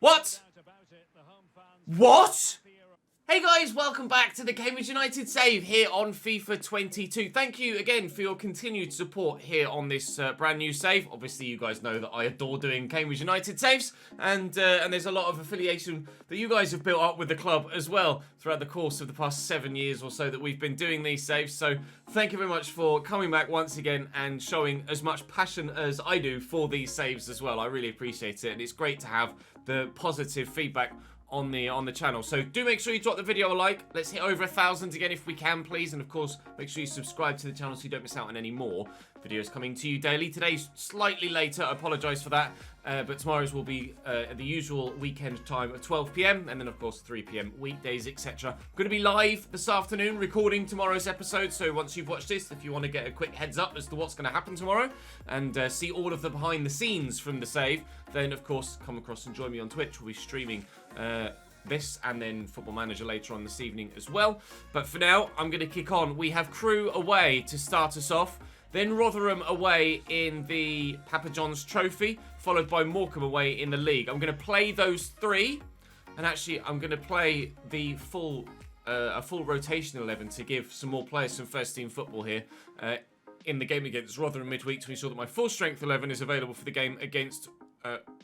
What? What? Hey guys, welcome back to the Cambridge United save here on FIFA 22. Thank you again for your continued support here on this brand new save. Obviously, you guys know that I adore doing Cambridge United saves, and there's a lot of affiliation that you guys have built up with the club as well throughout the course of the past 7 years or so that we've been doing these saves. So thank you very much for coming back once again and showing as much passion as I do for these saves as well. I really appreciate it, and it's great to have the positive feedback on the channel. So do make sure you drop the video a like. Let's hit over 1,000 again if we can, please. And of course, make sure you subscribe to the channel so you don't miss out on any more videos coming to you daily. Today's slightly later, I apologise for that, but tomorrow's will be at the usual weekend time of 12 PM, and then of course 3 PM weekdays, etc. I'm going to be live this afternoon recording tomorrow's episode, so once you've watched this, if you want to get a quick heads up as to what's going to happen tomorrow and see all of the behind the scenes from the save, then of course come across and join me on Twitch. We'll be streaming this and then Football Manager later on this evening as well. But for now, I'm going to kick on. We have Crewe away to start us off, then Rotherham away in the Papa John's Trophy, followed by Morecambe away in the league. I'm going to play those three, and actually I'm going to play the full a full rotation 11 to give some more players some first team football here in the game against Rotherham midweek to ensure that my full strength 11 is available for the game against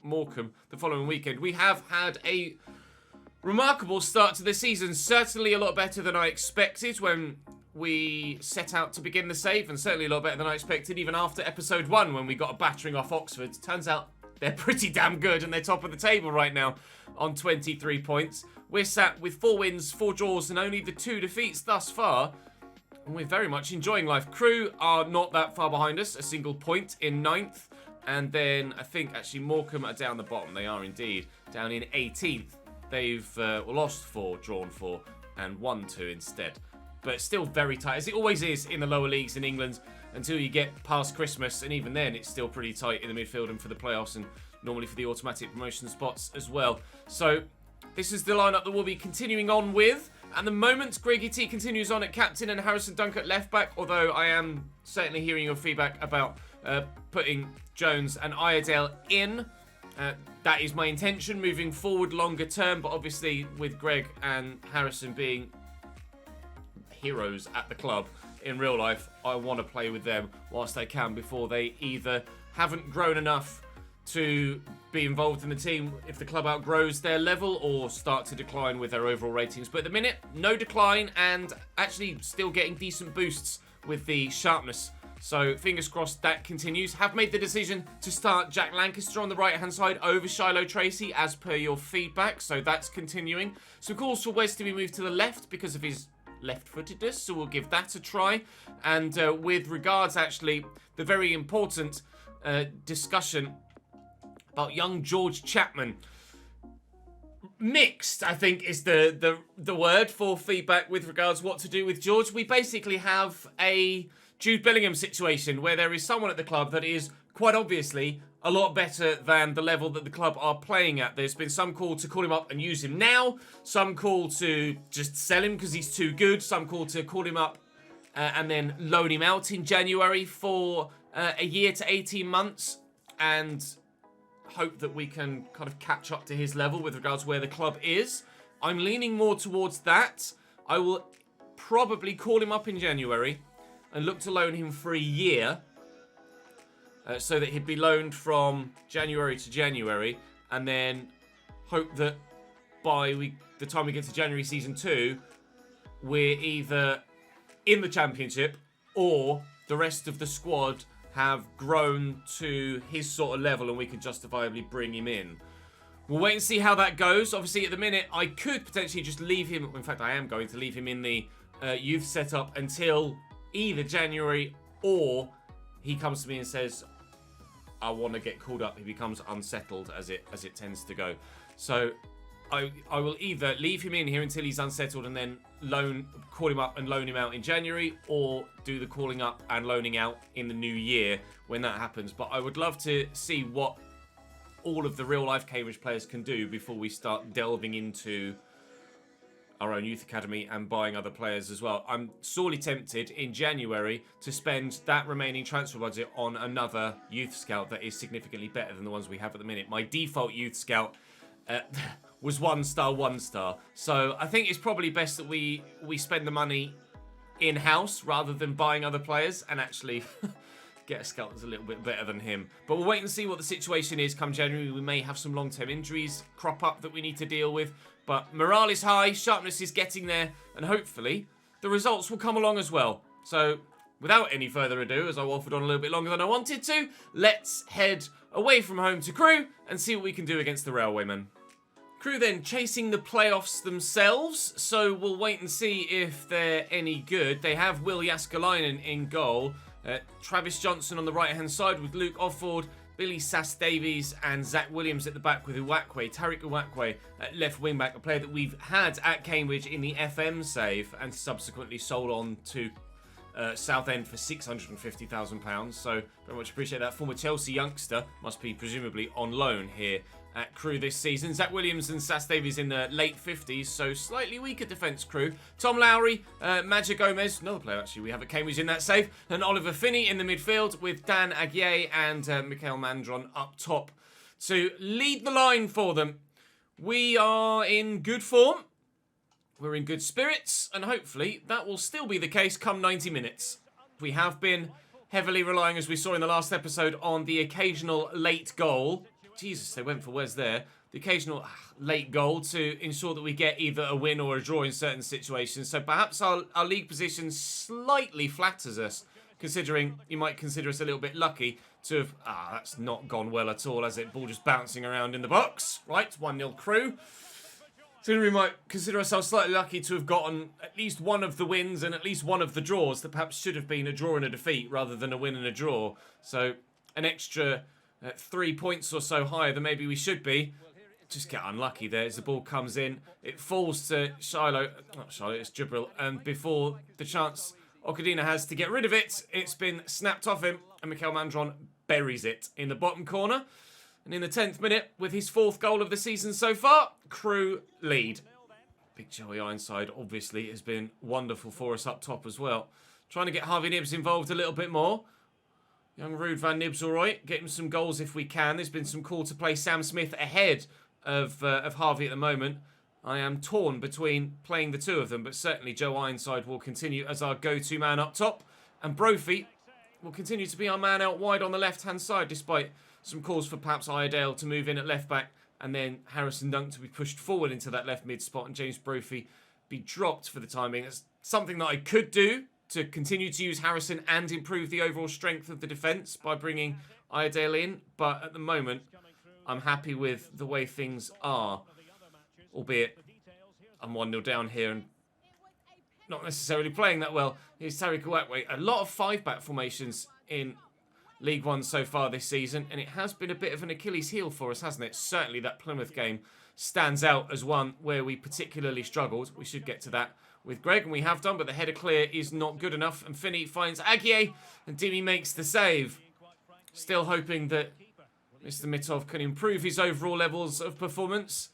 Morecambe the following weekend. We have had a remarkable start to the season, certainly a lot better than I expected when we set out to begin the save, and certainly a lot better than I expected even after episode 1 when we got a battering off Oxford. Turns out they're pretty damn good and they're top of the table right now on 23 points. We're sat with 4 wins, 4 draws and only the 2 defeats thus far, and we're very much enjoying life. Crewe are not that far behind us, a single point in 9th, and then I think actually Morecambe are down the bottom. They are indeed down in 18th. They've lost 4, drawn 4, and won 2 instead. But still very tight, as it always is in the lower leagues in England, until you get past Christmas, and even then it's still pretty tight in the midfield and for the playoffs, and normally for the automatic promotion spots as well. So this is the lineup that we'll be continuing on with. At the moment, Greggy T continues on at captain and Harrison Dunk at left back, although I am certainly hearing your feedback about putting Jones and Iredale in. That is my intention moving forward longer term, but obviously with Greg and Harrison being heroes at the club in real life, I want to play with them whilst I can before they either haven't grown enough to be involved in the team if the club outgrows their level, or start to decline with their overall ratings. But at the minute, no decline, and actually still getting decent boosts with the sharpness. So fingers crossed that continues. Have made the decision to start Jack Lancaster on the right hand side over Shiloh Tracy as per your feedback, so that's continuing. Some calls for Wes to be moved to the left because of his left-footedness, so we'll give that a try. And with regards actually the very important discussion about young George Chapman, mixed I think is the word for feedback with regards what to do with George. We basically have a Jude Bellingham situation where there is someone at the club that is quite obviously a lot better than the level that the club are playing at. There's been some call to call him up and use him now, some call to just sell him because he's too good, some call to call him up and then loan him out in January for a year to 18 months and hope that we can kind of catch up to his level with regards to where the club is. I'm leaning more towards that. I will probably call him up in January and look to loan him for a year, so that he'd be loaned from January to January, and then hope that by the time we get to January season 2, we're either in the Championship or the rest of the squad have grown to his sort of level and we can justifiably bring him in. We'll wait and see how that goes. Obviously, at the minute, I could potentially just leave him. In fact, I am going to leave him in the youth setup until either January or he comes to me and says, I want to get called up. He becomes unsettled, as it tends to go. So I will either leave him in here until he's unsettled and then call him up and loan him out in January, or do the calling up and loaning out in the new year when that happens. But I would love to see what all of the real life Cambridge players can do before we start delving into our own youth academy and buying other players as well. I'm sorely tempted in January to spend that remaining transfer budget on another youth scout that is significantly better than the ones we have at the minute. My default youth scout was 1 star, 1 star. So I think it's probably best that we spend the money in-house rather than buying other players and actually get a scout that's a little bit better than him. But we'll wait and see what the situation is come January. We may have some long-term injuries crop up that we need to deal with. But morale is high, sharpness is getting there, and hopefully the results will come along as well. So without any further ado, as I waffled on a little bit longer than I wanted to, let's head away from home to Crewe and see what we can do against the Railwaymen. Crewe then chasing the playoffs themselves, so we'll wait and see if they're any good. They have Will Jaskalainen in goal, Travis Johnson on the right-hand side with Luke Offord, Billy Sass-Davies and Zach Williams at the back with Uwakwe, Tariq Uwakwe at left wing-back, a player that we've had at Cambridge in the FM save and subsequently sold on to Southend for £650,000. So very much appreciate that. Former Chelsea youngster, must be presumably on loan here at Crewe this season. Zach Williams and Sass-Davies in the late 50s, so slightly weaker defence Crewe. Tom Lowry, Maja Gomez, another player actually we have at Cambridge in that save, and Oliver Finney in the midfield with Dan Aguier and Michael Mandron up top to lead the line for them. We are in good form, we're in good spirits, and hopefully that will still be the case come 90 minutes. We have been heavily relying, as we saw in the last episode, on the occasional late goal. Jesus, they went for Wes there. The occasional late goal to ensure that we get either a win or a draw in certain situations. So perhaps our league position slightly flatters us, considering you might consider us a little bit lucky to have... that's not gone well at all, has it? Ball just bouncing around in the box. Right, 1-0 Crewe. So we might consider ourselves slightly lucky to have gotten at least one of the wins and at least one of the draws that perhaps should have been a draw and a defeat rather than a win and a draw. So an extra... 3 points or so higher than maybe we should be. Just get unlucky there as the ball comes in. It falls to Shiloh. Not Shiloh, it's Jibril. And before the chance Okadina has to get rid of it, it's been snapped off him. And Mikel Mandron buries it in the bottom corner. And in the 10th minute, with his 4th goal of the season so far, Crewe lead. Big Joey Ironside obviously has been wonderful for us up top as well. Trying to get Harvey Nibbs involved a little bit more. Young Ruud van Nib's all right. Get him some goals if we can. There's been some call to play Sam Smith ahead of Harvey at the moment. I am torn between playing the two of them, but certainly Joe Ironside will continue as our go-to man up top. And Brophy will continue to be our man out wide on the left-hand side, despite some calls for perhaps Iredale to move in at left-back and then Harrison Dunk to be pushed forward into that left mid spot and James Brophy be dropped for the time being. It's something that I could do, to continue to use Harrison and improve the overall strength of the defence by bringing Iredale in. But at the moment, I'm happy with the way things are. Albeit, I'm 1-0 down here and not necessarily playing that well. Here's Tariq Uwakwe. A lot of 5-back formations in League One so far this season. And it has been a bit of an Achilles heel for us, hasn't it? Certainly that Plymouth game stands out as one where we particularly struggled. We should get to that with Greg, and we have done, but the header clear is not good enough, and Finney finds Aguier, and Dimi makes the save. Still hoping that Mr. Mitov can improve his overall levels of performance.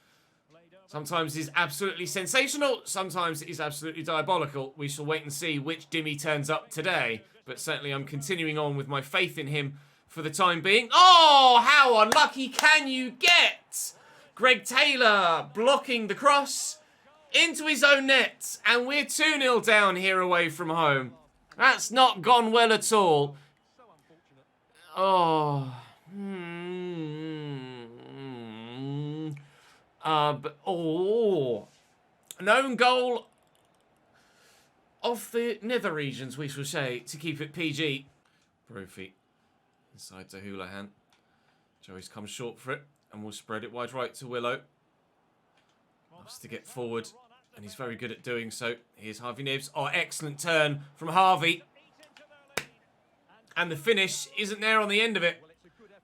Sometimes he's absolutely sensational, sometimes he's absolutely diabolical. We shall wait and see which Dimi turns up today, but certainly I'm continuing on with my faith in him for the time being. Oh, how unlucky can you get? Greg Taylor blocking the cross into his own net, and we're 2-0 down here away from home. That's not gone well at all. Oh. An own goal off the nether regions, we shall say, to keep it PG. Brophy inside to Houlihan. Joey's come short for it, and we'll spread it wide right to Willow. Loves to get forward, and he's very good at doing so. Here's Harvey Nibbs. Oh, excellent turn from Harvey. And the finish isn't there on the end of it.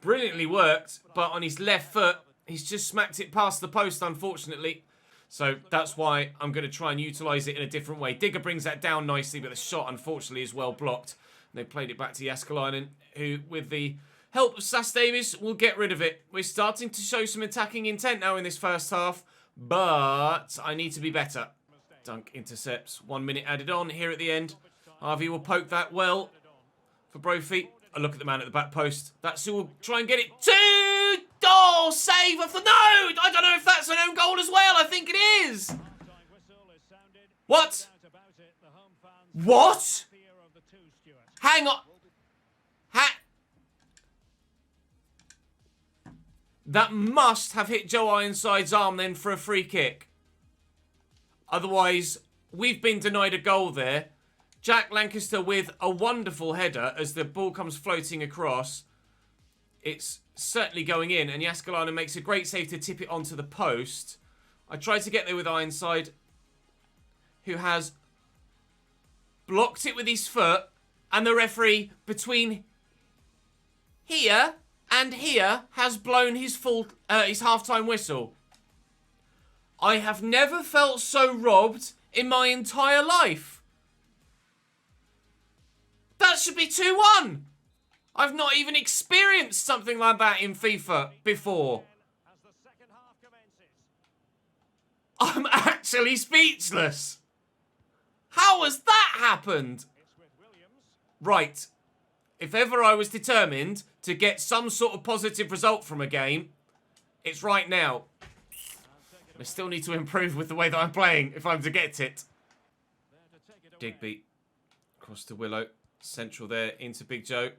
Brilliantly worked, but on his left foot, he's just smacked it past the post, unfortunately. So that's why I'm going to try and utilise it in a different way. Digger brings that down nicely, but the shot, unfortunately, is well blocked. And they played it back to Jaskalainen, who, with the help of Sass-Davies, will get rid of it. We're starting to show some attacking intent now in this first half. But I need to be better. Dunk intercepts. 1 minute added on here at the end. Harvey will poke that well for Brophy. A look at the man at the back post. That's who will try and get it to... Oh! Oh, save of the... No! I don't know if that's an own goal as well. I think it is. What? What? Hang on. That must have hit Joe Ironside's arm then for a free kick. Otherwise, we've been denied a goal there. Jack Lancaster with a wonderful header as the ball comes floating across. It's certainly going in, and Yaskalana makes a great save to tip it onto the post. I tried to get there with Ironside, who has blocked it with his foot, and the referee between here and here has blown his his half-time whistle. I have never felt so robbed in my entire life. That should be 2-1. I've not even experienced something like that in FIFA before. I'm actually speechless. How has that happened? Right. If ever I was determined to get some sort of positive result from a game, it's right now. I still need to improve with the way that I'm playing if I'm to get it. Digby. Across to Willow. Central there into Big Joe.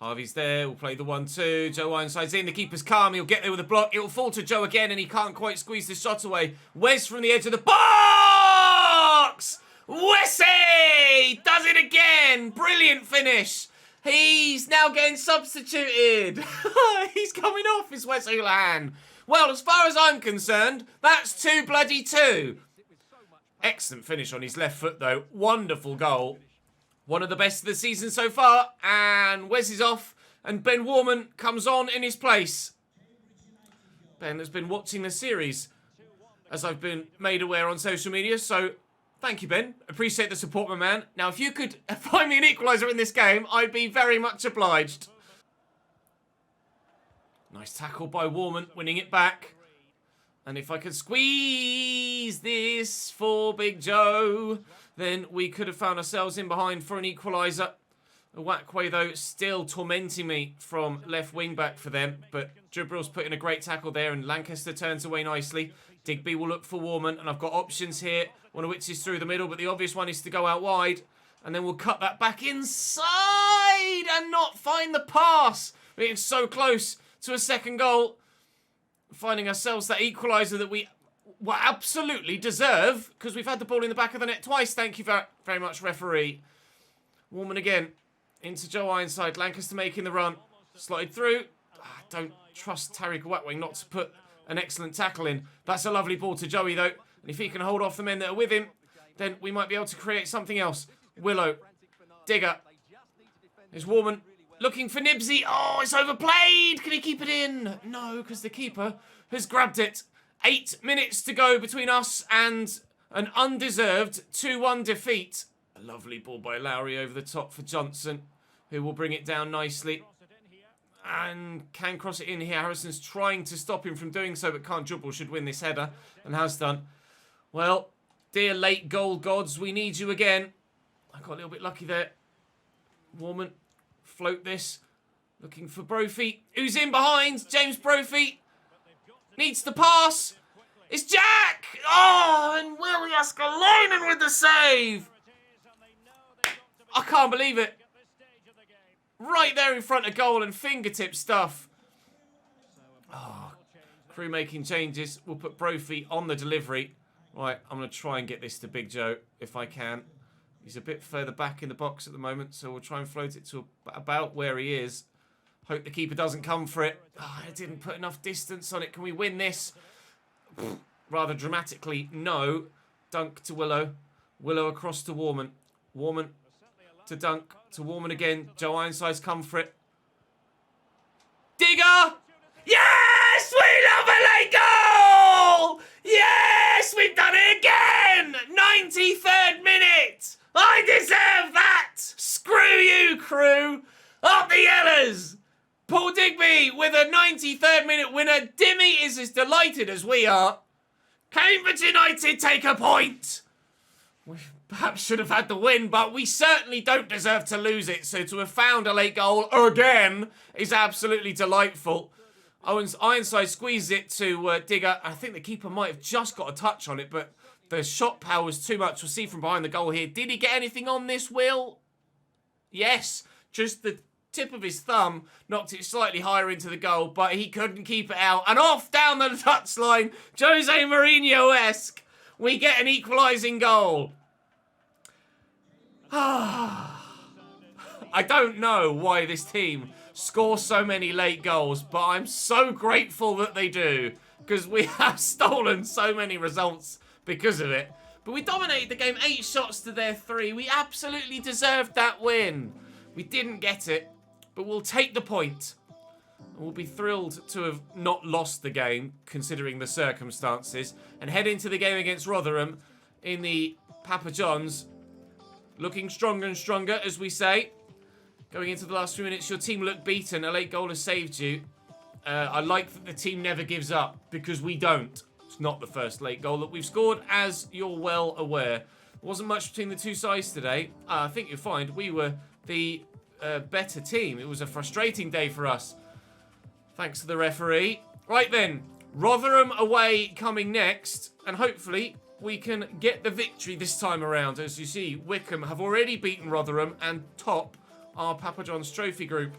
Harvey's there. We'll play the 1-2. Joe Ironside's in. The keeper's calm. He'll get there with a block. It'll fall to Joe again, and he can't quite squeeze the shot away. Wes from the edge of the box! Wessie does it again. Brilliant finish. He's now getting substituted. He's coming off, is Wes Houlihan. Well, as far as I'm concerned, that's 2-2. Excellent finish on his left foot, though. Wonderful goal. One of the best of the season so far. And Wes is off. And Ben Warman comes on in his place. Ben has been watching the series, as I've been made aware on social media. So, thank you, Ben. Appreciate the support, my man. Now, if you could find me an equaliser in this game, I'd be very much obliged. Nice tackle by Warman, winning it back. And if I could squeeze this for Big Joe, then we could have found ourselves in behind for an equaliser. Wakway, though, still tormenting me from left wing back for them. But Jibril's put in a great tackle there, and Lancaster turns away nicely. Digby will look for Warman, and I've got options here. One of which is through the middle, but the obvious one is to go out wide. And then we'll cut that back inside and not find the pass. We're getting so close to a second goal. Finding ourselves that equaliser that we absolutely deserve, because we've had the ball in the back of the net twice. Thank you very much, referee. Warman again into Joe Ironside. Lancaster making the run. Slotted through. Don't trust Tariq Wakway not to put an excellent tackle in. That's a lovely ball to Joey, though. And if he can hold off the men that are with him, then we might be able to create something else. Willow. Digger. There's Warman. Looking for Nibsy. Oh, it's overplayed. Can he keep it in? No, because the keeper has grabbed it. 8 minutes to go between us and an undeserved 2-1 defeat. A lovely ball by Lowry over the top for Johnson, who will bring it down nicely. And can cross it in here. Harrison's trying to stop him from doing so, but can't dribble. Should win this header, and has done. Well, dear late goal gods, we need you again. I got a little bit lucky there. Warman. Float this. Looking for Brophy. Who's in behind? James Brophy. Needs to pass. It's Jack! Oh, and Willie Askalainen with the save. I can't believe it. Right there in front of goal and fingertip stuff. Oh, Crewe making changes. We'll put Brophy on the delivery. Right, I'm going to try and get this to Big Joe if I can. He's a bit further back in the box at the moment, so we'll try and float it to about where he is. Hope the keeper doesn't come for it. Oh, I didn't put enough distance on it. Can we win this? Rather dramatically, no. Dunk to Willow. Willow across to Warman. Warman to Dunk. To Warman again. Joe Ironside's come for it. Digger! Yes! We love a late goal! Yes! We've done it again! 93rd minute! I deserve that! Screw you, Crewe! Up the yellers! Paul Digby with a 93rd minute winner. Dimmy is as delighted as we are. Cambridge United take a point. We perhaps should have had the win, but we certainly don't deserve to lose it. So to have found a late goal again is absolutely delightful. Ironside squeezes it to Digger. I think the keeper might have just got a touch on it, but the shot power was too much. We'll see from behind the goal here. Did he get anything on this, Will? Yes, just the tip of his thumb knocked it slightly higher into the goal, but he couldn't keep it out. And off down the touchline, Jose Mourinho-esque, we get an equalising goal. I don't know why this team scores so many late goals, but I'm so grateful that they do, because we have stolen so many results because of it. But we dominated the game, 8 shots to their 3. We absolutely deserved that win. We didn't get it, but we'll take the point. We'll be thrilled to have not lost the game, considering the circumstances, and head into the game against Rotherham in the Papa John's, looking stronger and stronger, as we say. Going into the last few minutes, your team looked beaten. A late goal has saved you. I like that the team never gives up, because we don't. It's not the first late goal that we've scored, as you're well aware. There wasn't much between the two sides today. I think you'll find we were the better team. It was a frustrating day for us, thanks to the referee. Right then, Rotherham away coming next, and hopefully we can get the victory this time around. As you see, Wickham have already beaten Rotherham and top our Papa John's Trophy group.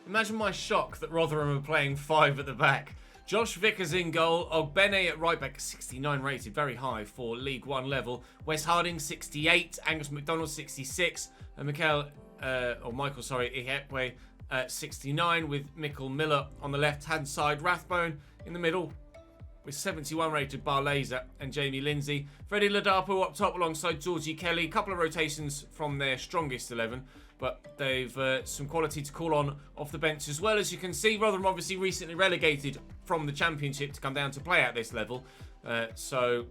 Imagine my shock that Rotherham are playing 5 at the back. Josh Vickers in goal. Ogbene at right back, 69 rated, very high for League 1 level. Wes Harding, 68. Angus McDonald, 66. And Michael Ihekwe, 69, with Michael Miller on the left-hand side. Rathbone in the middle with 71 rated Barlaser and Jamie Lindsay. Freddie Ladapo up top alongside Georgie Kelly. A couple of rotations from their strongest 11. But they've some quality to call on off the bench as well. As you can see, Rotherham obviously recently relegated from the Championship to come down to play at this level. So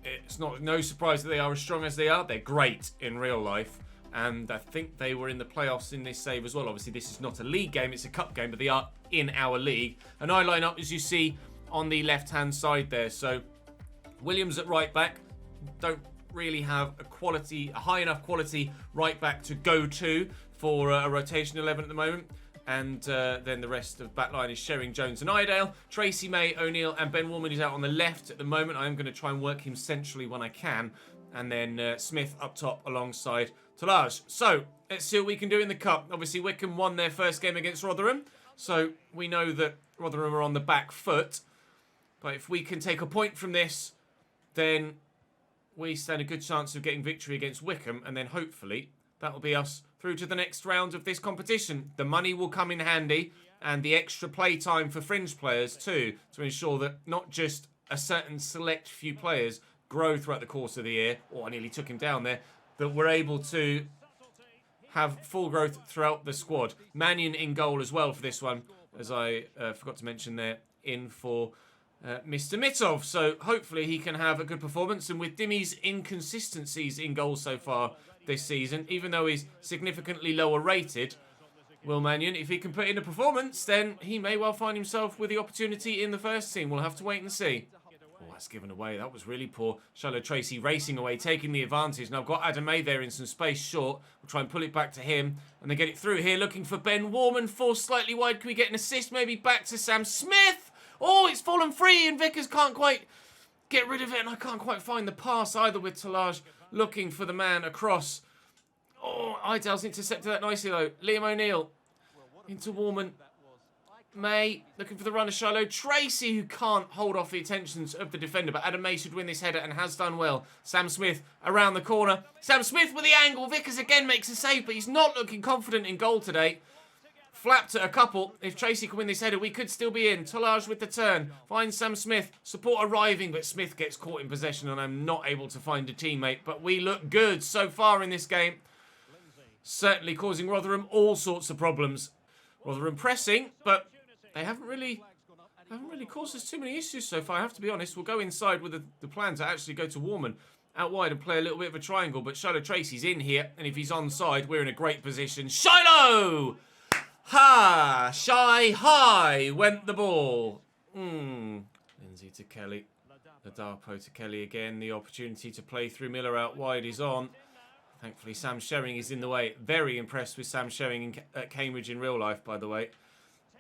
it's no surprise that they are as strong as they are. They're great in real life. And I think they were in the playoffs in this save as well. Obviously, this is not a league game, it's a cup game, but they are in our league. And I line up, as you see, on the left-hand side there. So Williams at right back. Don't really have a high enough quality right back to go to for a rotation 11 at the moment. And then the rest of backline is Shering, Jones and Iredale. Tracy May, O'Neill and Ben Woolman is out on the left at the moment. I am going to try and work him centrally when I can. And then Smith up top alongside Talaj. So let's see what we can do in the cup. Obviously Wickham won their first game against Rotherham, so we know that Rotherham are on the back foot. But if we can take a point from this, then we stand a good chance of getting victory against Wickham, and then hopefully that will be us through to the next round of this competition. The money will come in handy, and the extra play time for fringe players too, to ensure that not just a certain select few players grow throughout the course of the year, or I nearly took him down there, that we're able to have full growth throughout the squad. Mannion in goal as well for this one, as I forgot to mention there, in for Mr. Mitov. So hopefully he can have a good performance. And with Dimmy's inconsistencies in goal so far this season, even though he's significantly lower rated, Will Mannion, if he can put in a performance, then he may well find himself with the opportunity in the first team. We'll have to wait and see. Oh, that's given away. That was really poor. Charlotte Tracy racing away, taking the advantage. Now I've got Adam May there in some space short. We'll try and pull it back to him. And they get it through here, looking for Ben Warman. Forced slightly wide. Can we get an assist? Maybe back to Sam Smith. Oh, it's fallen free and Vickers can't quite get rid of it. And I can't quite find the pass either with Talaj looking for the man across. Oh, Idell's intercepted that nicely though. Liam O'Neill into Warman. May looking for the runner, Shiloh. Tracy, who can't hold off the attentions of the defender, but Adam May should win this header and has done well. Sam Smith around the corner. Sam Smith with the angle. Vickers again makes a save, but he's not looking confident in goal today. Flapped at a couple. If Tracy can win this header, we could still be in. Talaj with the turn. Finds Sam Smith. Support arriving, but Smith gets caught in possession and I'm not able to find a teammate. But we look good so far in this game. Certainly causing Rotherham all sorts of problems. Rotherham pressing, but they haven't really caused us too many issues so far, I have to be honest. We'll go inside with the plan to actually go to Warman out wide and play a little bit of a triangle, but Shiloh Tracy's in here, and if he's onside, we're in a great position. Shiloh! Ha! Shy high went the ball. Lindsay to Kelly. Ladapo to Kelly again. The opportunity to play through Miller out wide is on. Thankfully, Sam Shering is in the way. Very impressed with Sam Shering at Cambridge in real life, by the way.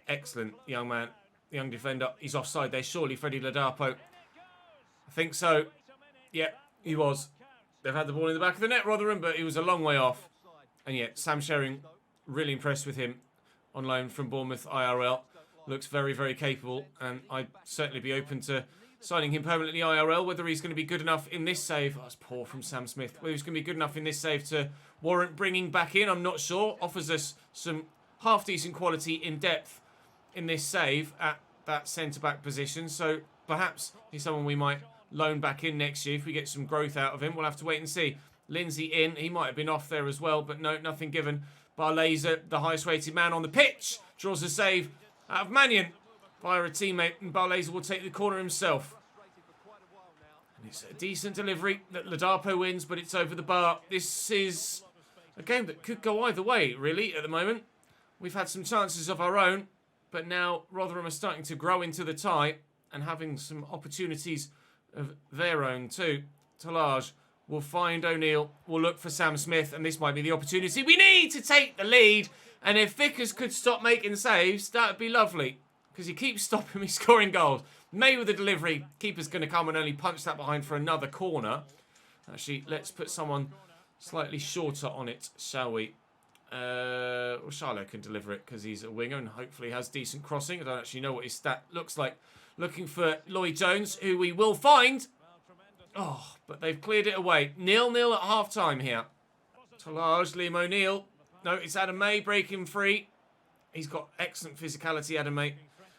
Excellent young man. the young defender. He's offside there, surely, Freddie Ladapo. I think so. Yeah, he was. They've had the ball in the back of the net, Rotherham, but he was a long way off. And yet, Sam Sherring, really impressed with him on loan from Bournemouth IRL. Looks very, very capable, and I'd certainly be open to signing him permanently IRL. Whether he's going to be good enough in this save, that's poor from Sam Smith. Whether he's going to be good enough in this save to warrant bringing back in, I'm not sure. Offers us some half-decent quality in depth in this save at that centre-back position. So perhaps he's someone we might loan back in next year if we get some growth out of him. We'll have to wait and see. Lindsay in. He might have been off there as well, but no, nothing given. Barlaser, the highest-rated man on the pitch, draws a save out of Mannion via a teammate, and Barlaser will take the corner himself. And it's a decent delivery that Ladapo wins, but it's over the bar. This is a game that could go either way, really, at the moment. We've had some chances of our own, but now Rotherham are starting to grow into the tie and having some opportunities of their own too. Talage will find O'Neill, will look for Sam Smith, and this might be the opportunity we need to take the lead. And if Vickers could stop making saves, that would be lovely, because he keeps stopping me scoring goals. May with the delivery, keeper's going to come and only punch that behind for another corner. Actually, let's put someone slightly shorter on it, shall we? Well, Charlo can deliver it because he's a winger and hopefully has decent crossing. I don't actually know what his stat looks like. Looking for Lloyd Jones, who we will find. Oh, but they've cleared it away. 0-0 at half-time here. Talage, Liam O'Neill. No, it's Adam May breaking free. He's got excellent physicality, Adam May.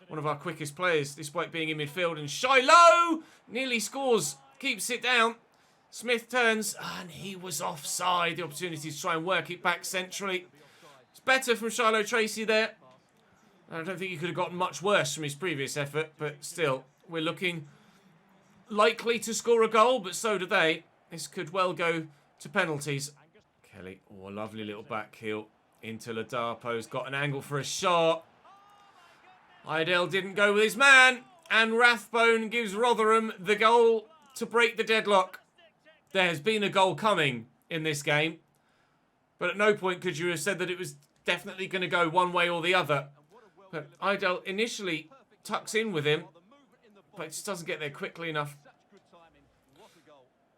One of our quickest players, despite being in midfield. And Shiloh nearly scores. Keeps it down. Smith turns, and he was offside. The opportunity to try and work it back centrally. It's better from Shiloh Tracy there. I don't think he could have gotten much worse from his previous effort, but still, we're looking likely to score a goal, but so do they. This could well go to penalties. Kelly, oh, a lovely little back heel into Ladapo's got an angle for a shot. Idell didn't go with his man, and Rathbone gives Rotherham the goal to break the deadlock. There has been a goal coming in this game, but at no point could you have said that it was definitely going to go one way or the other. But Idell initially tucks in with him, but just doesn't get there quickly enough.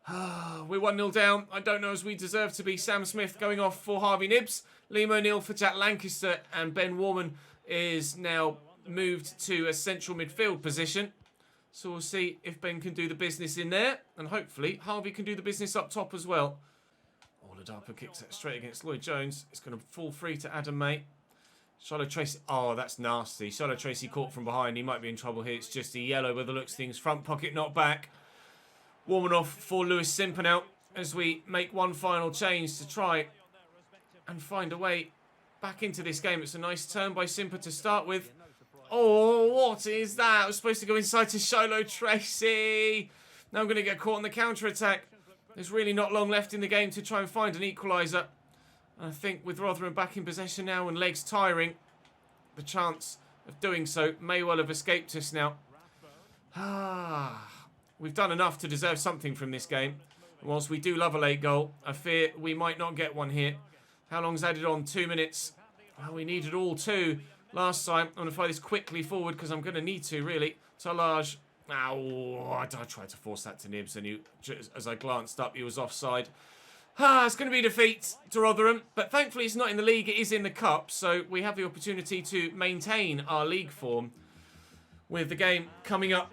We're 1-0 down. I don't know as we deserve to be. Sam Smith going off for Harvey Nibbs. Liam O'Neill for Jack Lancaster, and Ben Warman is now moved to a central midfield position. So we'll see if Ben can do the business in there, and hopefully Harvey can do the business up top as well. Ladapo kicks it straight against Lloyd Jones. It's going to fall free to Adam May. Charlotte Tracy. Oh, that's nasty. Charlotte Tracy caught from behind. He might be in trouble here. It's just a yellow by the looks of things. Front pocket not back. Warming off for Lewis Simpernell as we make one final change to try and find a way back into this game. It's a nice turn by Simper to start with. Oh, what is that? I was supposed to go inside to Shiloh Tracy. Now I'm going to get caught on the counter-attack. There's really not long left in the game to try and find an equaliser. I think with Rotherham back in possession now and legs tiring, the chance of doing so may well have escaped us now. We've done enough to deserve something from this game. And whilst we do love a late goal, I fear we might not get one here. How long's added on? 2 minutes. Well, we needed all 2 last time. I'm going to fire this quickly forward because I'm going to need to, really. Talage. Ow, I tried to force that to Nibbs, and as I glanced up, he was offside. It's going to be defeat to Rotherham, but thankfully it's not in the league, it is in the cup, so we have the opportunity to maintain our league form with the game coming up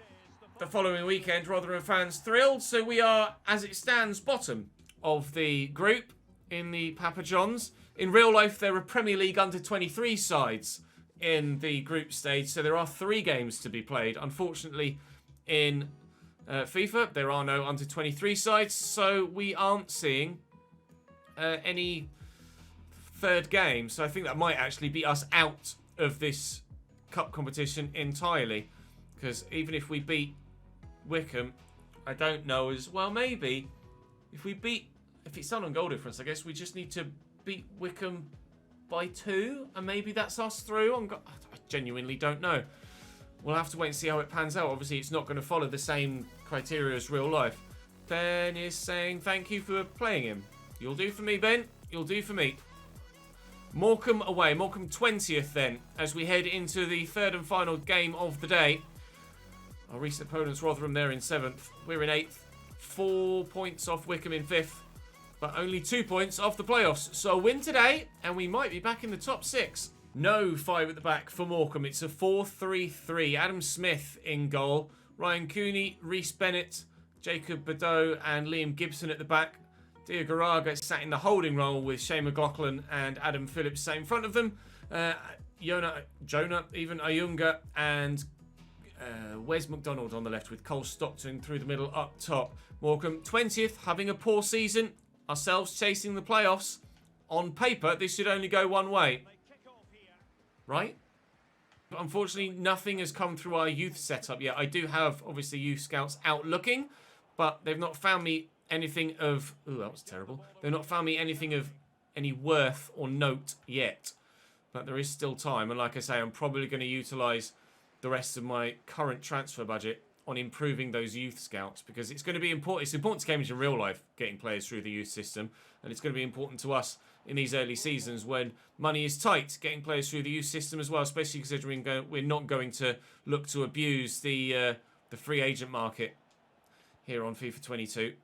the following weekend. Rotherham fans thrilled, so we are, as it stands, bottom of the group in the Papa Johns. In real life, there are Premier League under-23 sides in the group stage, so there are 3 games to be played. Unfortunately, in FIFA, there are no under-23 sides, so we aren't seeing any third game. So I think that might actually be us out of this cup competition entirely. Because even if we beat Wickham, I don't know as well. Maybe if it's not on goal difference, I guess we just need to beat Wickham by 2, and maybe that's us through. I genuinely don't know. We'll have to wait and see how it pans out. Obviously, it's not going to follow the same criteria as real life. Ben is saying thank you for playing him. You'll do for me, Ben. You'll do for me. Morecambe away. Morecambe 20th then, as we head into the third and final game of the day. Our recent opponents, Rotherham, they're in 7th. We're in 8th. 4 points off Wickham in 5th. But only 2 points off the playoffs. So a win today, and we might be back in the top 6. No 5 at the back for Morecambe. It's a 4-3-3. Adam Smith in goal. Ryan Cooney, Reece Bennett, Jacob Badeau, and Liam Gibson at the back. Diagaraga sat in the holding role with Shane McLaughlin and Adam Phillips sat in front of them. Jonah, even Ayunga, and Wes McDonald on the left with Cole Stockton through the middle up top. Morecambe 20th, having a poor season. Ourselves chasing the playoffs. On paper, this should only go one way. Right? But unfortunately, nothing has come through our youth setup yet. I do have, obviously, youth scouts out looking, but they've not found me anything of... Ooh, that was terrible. They've not found me anything of any worth or note yet. But there is still time. And like I say, I'm probably going to utilise the rest of my current transfer budget on improving those youth scouts, because it's going to be important. It's important to Cambridge in real life, getting players through the youth system. And it's going to be important to us in these early seasons when money is tight, getting players through the youth system as well, especially considering we're not going to look to abuse the free agent market here on FIFA 22.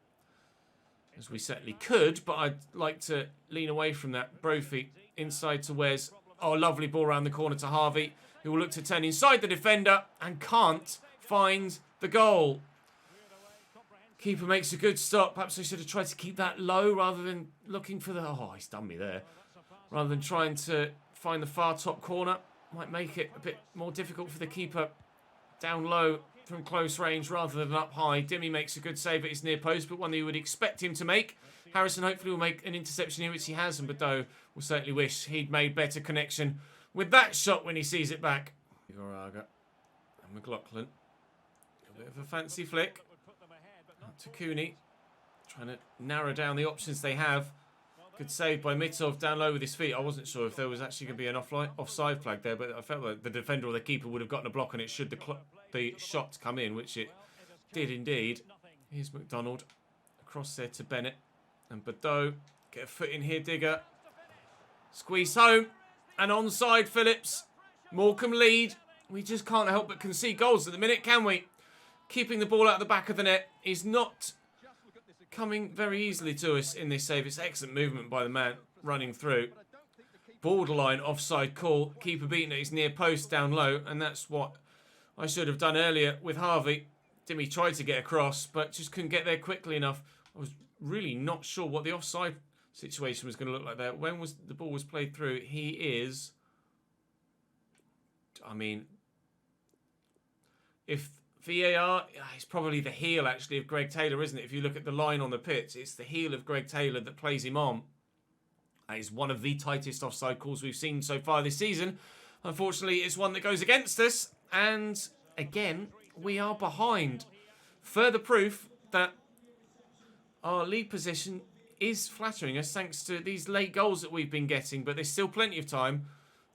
As we certainly could, but I'd like to lean away from that. Brophy inside to Wes. Oh, lovely ball around the corner to Harvey, who will look to turn inside the defender and can't find the goal. Keeper makes a good stop. Perhaps I should have tried to keep that low rather than looking for the... Oh, he's done me there. Rather than trying to find the far top corner. Might make it a bit more difficult for the keeper down low from close range rather than up high. Dimmy makes a good save at his near post, but one that you would expect him to make. Harrison hopefully will make an interception here, which he has, and Badeau will certainly wish he'd made better connection with that shot when he sees it back. Goraga and McLaughlin. A bit of a fancy flick. Up to Cooney. Trying to narrow down the options they have. Good save by Mitov down low with his feet. I wasn't sure if there was actually going to be an offside flag there, but I felt like the defender or the keeper would have gotten a block on it should the shot come in, which it did indeed. Here's McDonald. Across there to Bennett. And Badeau. Get a foot in here, Digger. Squeeze home. And onside, Phillips. Morecambe lead. We just can't help but concede goals at the minute, can we? Keeping the ball out of the back of the net is not coming very easily to us in this save. It's excellent movement by the man running through. Borderline offside call. Keeper beaten at his near post down low. And that's what I should have done earlier with Harvey. Dimmy tried to get across, but just couldn't get there quickly enough. I was really not sure what the offside situation was going to look like there. When was the ball was played through? He is... I mean... If... VAR, it's probably the heel, actually, of Greg Taylor, isn't it? If you look at the line on the pitch, it's the heel of Greg Taylor that plays him on. That is one of the tightest offside calls we've seen so far this season. Unfortunately, it's one that goes against us. And, again, we are behind. Further proof that our lead position is flattering us thanks to these late goals that we've been getting. But there's still plenty of time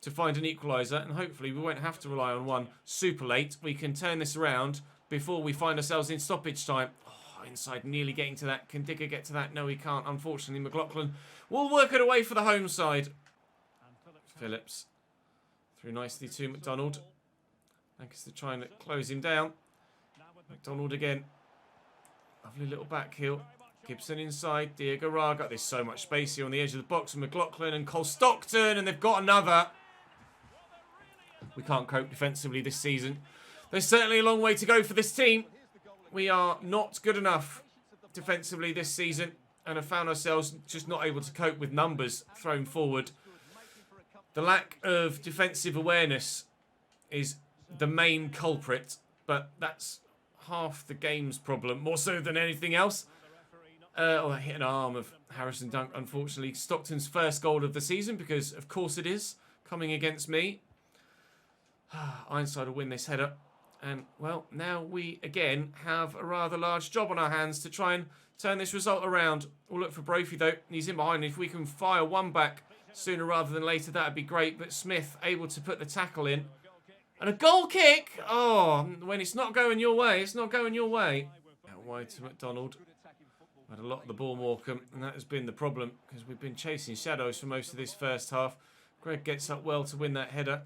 to find an equaliser, and hopefully we won't have to rely on one super late. We can turn this around before we find ourselves in stoppage time. Oh, inside, nearly getting to that. Can Digger get to that? No, he can't. Unfortunately, McLaughlin will work it away for the home side. Phillips through nicely to McDonald. Lancaster trying to close him down. McDonald again. Lovely little back heel. Gibson inside. Diagaraga. There's so much space here on the edge of the box. And McLaughlin and Cole Stockton, and they've got another. We can't cope defensively this season. There's certainly a long way to go for this team. We are not good enough defensively this season and have found ourselves just not able to cope with numbers thrown forward. The lack of defensive awareness is the main culprit, but that's half the game's problem, more so than anything else. I hit an arm of Harrison Dunk, unfortunately. Stockton's first goal of the season, because of course it is, coming against me. Ironside will win this header. And, well, now we, again, have a rather large job on our hands to try and turn this result around. We'll look for Brophy, though. He's in behind. If we can fire one back sooner rather than later, that would be great. But Smith able to put the tackle in. And a goal kick! Oh, when it's not going your way, it's not going your way. Out wide to McDonald. Had a lot of the ball, Morecambe, and that has been the problem, because we've been chasing shadows for most of this first half. Greg gets up well to win that header.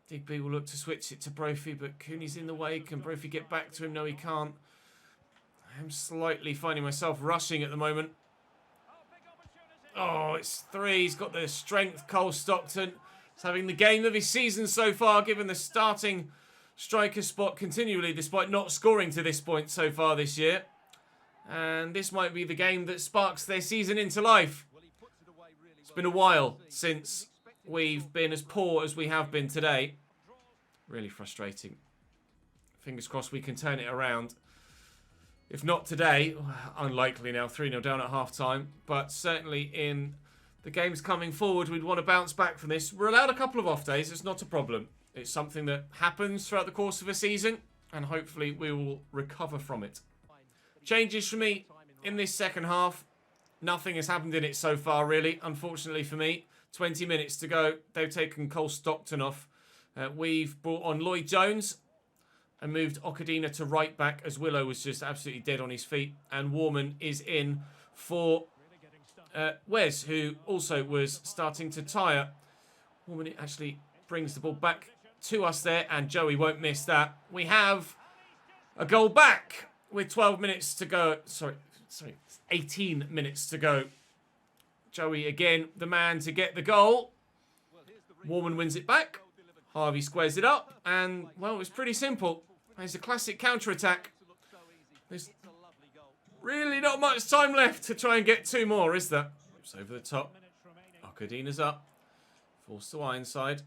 Digby will look to switch it to Brophy, but Cooney's in the way. Can Brophy get back to him? No, he can't. I'm slightly finding myself rushing at the moment. Oh, it's 3. He's got the strength. Cole Stockton is having the game of his season so far, given the starting striker spot continually, despite not scoring to this point so far this year. And this might be the game that sparks their season into life. It's been a while since we've been as poor as we have been today. Really frustrating. Fingers crossed we can turn it around. If not today, unlikely now, 3-0 down at half-time. But certainly in the games coming forward, we'd want to bounce back from this. We're allowed a couple of off days. It's not a problem. It's something that happens throughout the course of a season. And hopefully we will recover from it. Changes for me in this second half. Nothing has happened in it so far, really, unfortunately for me. 20 minutes to go. They've taken Cole Stockton off. We've brought on Lloyd Jones and moved Okadina to right back as Willow was just absolutely dead on his feet. And Warman is in for Wes, who also was starting to tire. Warman actually brings the ball back to us there, and Joey won't miss that. We have a goal back with 12 minutes to go. Sorry, 18 minutes to go. Joey again, the man to get the goal. Warman wins it back. Harvey squares it up. And, well, it's pretty simple. There's a classic counter-attack. There's really not much time left to try and get 2 more, is there? It's over the top. Okadina's up. Forced to Ironside.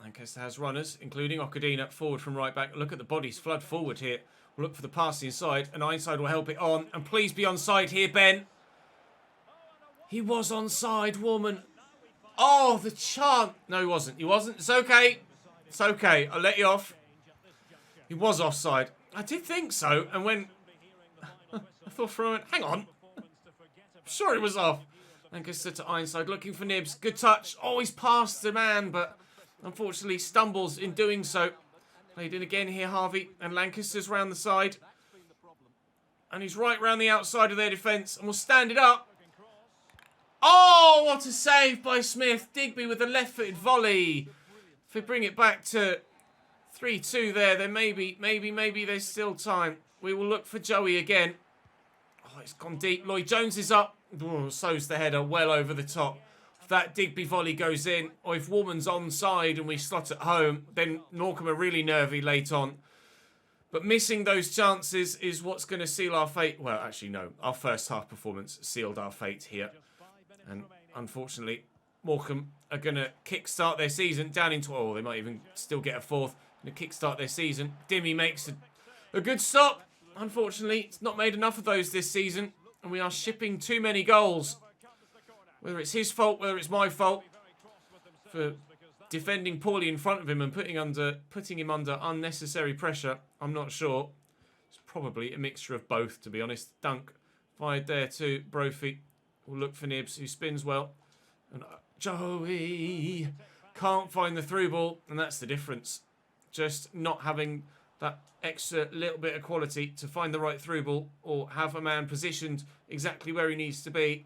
Lancaster has runners, including Okadina, forward from right back. Look at the bodies flood forward here. We'll look for the pass inside, and Ironside will help it on. And please be onside here, Ben. He was onside, Warman. Oh, the chant. No, he wasn't. He wasn't. It's okay. It's okay. I'll let you off. He was offside. I did think so. And when I thought for a moment, hang on. I'm sure it was off. Lancaster to Ironside, looking for Nibs. Good touch. Oh, he's past the man, but unfortunately stumbles in doing so. Played in again here, Harvey. And Lancaster's round the side. And he's right round the outside of their defence. And we'll stand it up. Oh, what a save by Smith. Digby with a left-footed volley. If we bring it back to 3-2 there, then maybe there's still time. We will look for Joey again. Oh, it's gone deep. Lloyd Jones is up. Oh, so's the header well over the top. If that Digby volley goes in, or if Woman's onside and we slot at home, then Morecambe are really nervy late on. But missing those chances is what's going to seal our fate. Well, actually, no. Our first half performance sealed our fate here. And unfortunately, Morecambe are going to kick-start their season down into... Oh, they might even still get a 4th. Going to kick-start their season. Dimmy makes a good stop. Unfortunately, it's not made enough of those this season. And we are shipping too many goals. Whether it's his fault, whether it's my fault. For defending poorly in front of him and putting him under unnecessary pressure. I'm not sure. It's probably a mixture of both, to be honest. Dunk fired there to Brophy. We'll look for Nibs, who spins well. And Joey can't find the through ball, and that's the difference. Just not having that extra little bit of quality to find the right through ball, or have a man positioned exactly where he needs to be,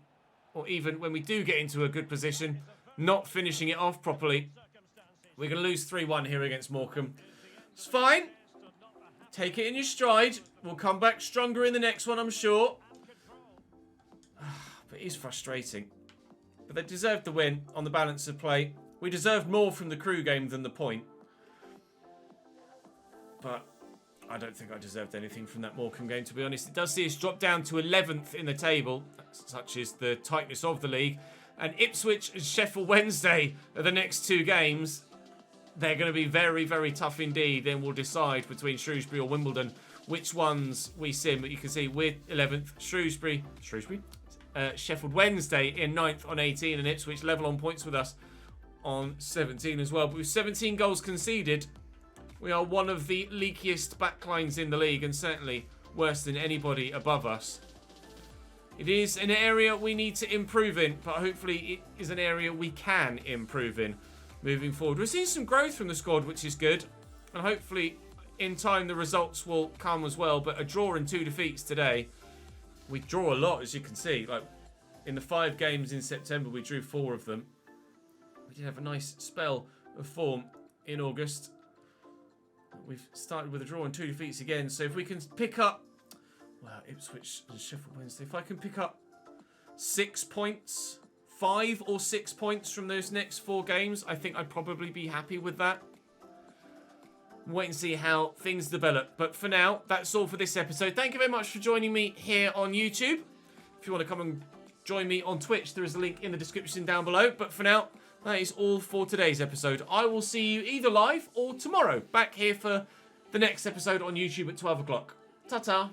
or even when we do get into a good position, not finishing it off properly. We're going to lose 3-1 here against Morecambe. It's fine. Take it in your stride. We'll come back stronger in the next one, I'm sure. But it is frustrating. But they deserved the win on the balance of play. We deserved more from the Crewe game than the point. But I don't think I deserved anything from that Morecambe game, to be honest. It does see us drop down to 11th in the table. Such is the tightness of the league. And Ipswich and Sheffield Wednesday are the next 2 games. They're going to be very, very tough indeed. Then we'll decide between Shrewsbury or Wimbledon which ones we sim. But you can see we're 11th. Sheffield Wednesday in 9th on 18, and Ipswich level on points with us on 17 as well. But with 17 goals conceded, we are one of the leakiest backlines in the league, and certainly worse than anybody above us. It is an area we need to improve in, but hopefully it is an area we can improve in moving forward. We're seeing some growth from the squad, which is good, and hopefully in time the results will come as well. But a draw and 2 defeats today. We draw a lot, as you can see. Like in the 5 games in September, we drew 4 of them. We did have a nice spell of form in August. We've started with a draw and 2 defeats again. So if we can pick up, well, Ipswich and Sheffield Wednesday. If I can pick up 6 points, 5 or 6 points from those next 4 games, I think I'd probably be happy with that. Wait and see how things develop. But for now, that's all for this episode. Thank you very much for joining me here on YouTube. If you want to come and join me on Twitch, there is a link in the description down below. But for now, that is all for today's episode. I will see you either live or tomorrow back here for the next episode on YouTube at 12 o'clock. Ta-ta.